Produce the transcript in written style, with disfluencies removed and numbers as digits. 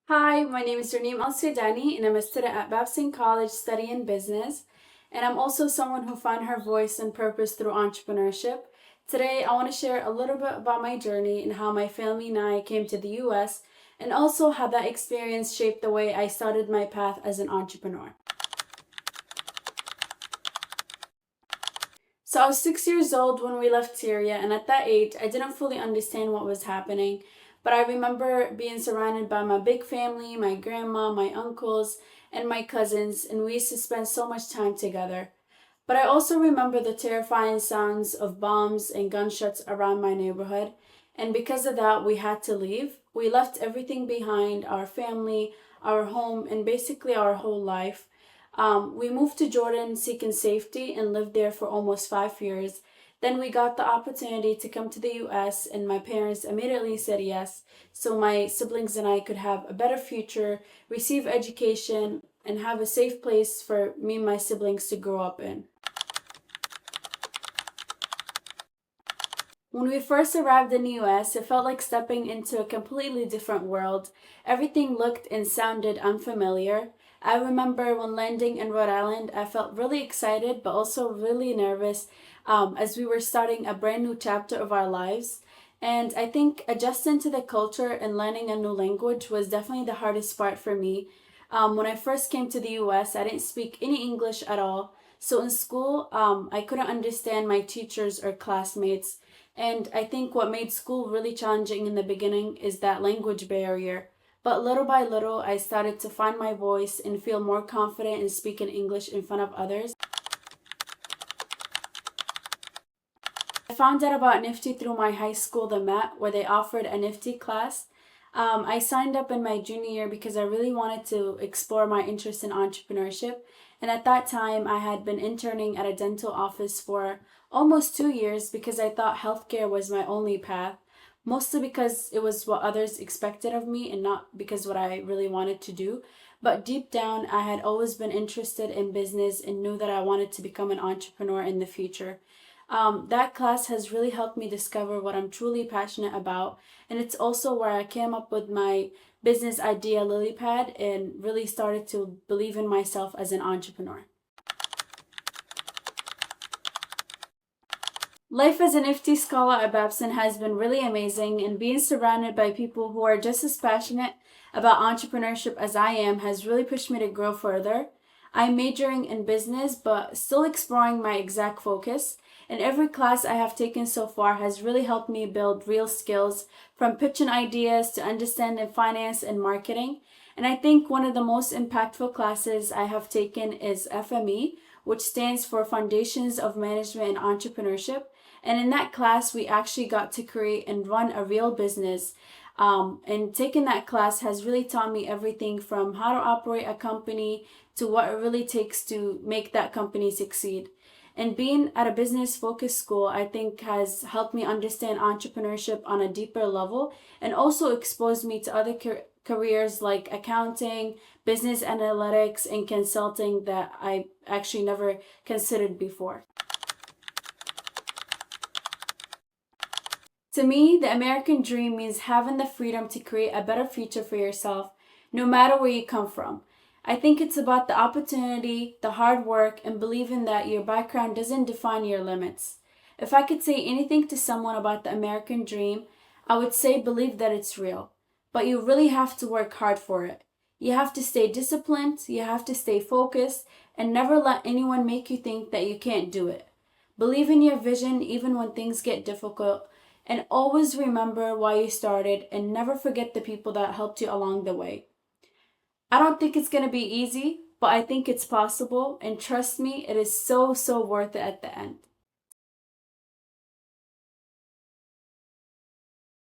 Hi, my name is Raneem Alsuwaidani, and I'm a student at Babson College studying business. And I'm also someone who found her voice and purpose through entrepreneurship. Today, I want to share a little bit about my journey and how my family and I came to the US, and also how that experience shaped the way I started my path as an entrepreneur. So I was 6 years old when we left Syria, and at that age, I didn't fully understand what was happening. But I remember being surrounded by my big family, my grandma, my uncles, and my cousins, and we used to spend so much time together. But I also remember the terrifying sounds of bombs and gunshots around my neighborhood. And because of that, we had to leave. We left everything behind, our family, our home, and basically our whole life. We moved to Jordan seeking safety and lived there for almost 5 years. Then we got the opportunity to come to the US, and my parents immediately said yes, so my siblings and I could have a better future, receive education, and have a safe place for me and my siblings to grow up in. When we first arrived in the US, it felt like stepping into a completely different world. Everything looked and sounded unfamiliar. I remember when landing in Rhode Island, I felt really excited but also really nervous as we were starting a brand new chapter of our lives. And I think adjusting to the culture and learning a new language was definitely the hardest part for me. When I first came to the US, I didn't speak any English at all. So in school, I couldn't understand my teachers or classmates. And I think what made school really challenging in the beginning is that language barrier. But little by little, I started to find my voice and feel more confident in speaking English in front of others. I found out about NFTE through my high school, the Met, where they offered a NFTE class. I signed up in my junior year because I really wanted to explore my interest in entrepreneurship. And at that time, I had been interning at a dental office for almost 2 years because I thought healthcare was my only path, mostly because it was what others expected of me and not because what I really wanted to do. But deep down, I had always been interested in business and knew that I wanted to become an entrepreneur in the future. That class has really helped me discover what I'm truly passionate about, and it's also where I came up with my business idea Lilypad and really started to believe in myself as an entrepreneur. Life as an FT scholar at Babson has been really amazing, and being surrounded by people who are just as passionate about entrepreneurship as I am has really pushed me to grow further. I'm majoring in business, but still exploring my exact focus. And every class I have taken so far has really helped me build real skills, from pitching ideas to understanding finance and marketing. And I think one of the most impactful classes I have taken is FME, which stands for Foundations of Management and Entrepreneurship. And in that class, we actually got to create and run a real business. And taking that class has really taught me everything from how to operate a company to what it really takes to make that company succeed. And being at a business focused school, I think, has helped me understand entrepreneurship on a deeper level and also exposed me to other careers like accounting, business analytics, and consulting that I actually never considered before. To me, the American dream means having the freedom to create a better future for yourself, no matter where you come from. I think it's about the opportunity, the hard work, and believing that your background doesn't define your limits. If I could say anything to someone about the American dream, I would say believe that it's real. But you really have to work hard for it. You have to stay disciplined, you have to stay focused, and never let anyone make you think that you can't do it. Believe in your vision even when things get difficult, and always remember why you started and never forget the people that helped you along the way. I don't think it's going to be easy, but I think it's possible, and trust me, it is so, so worth it at the end.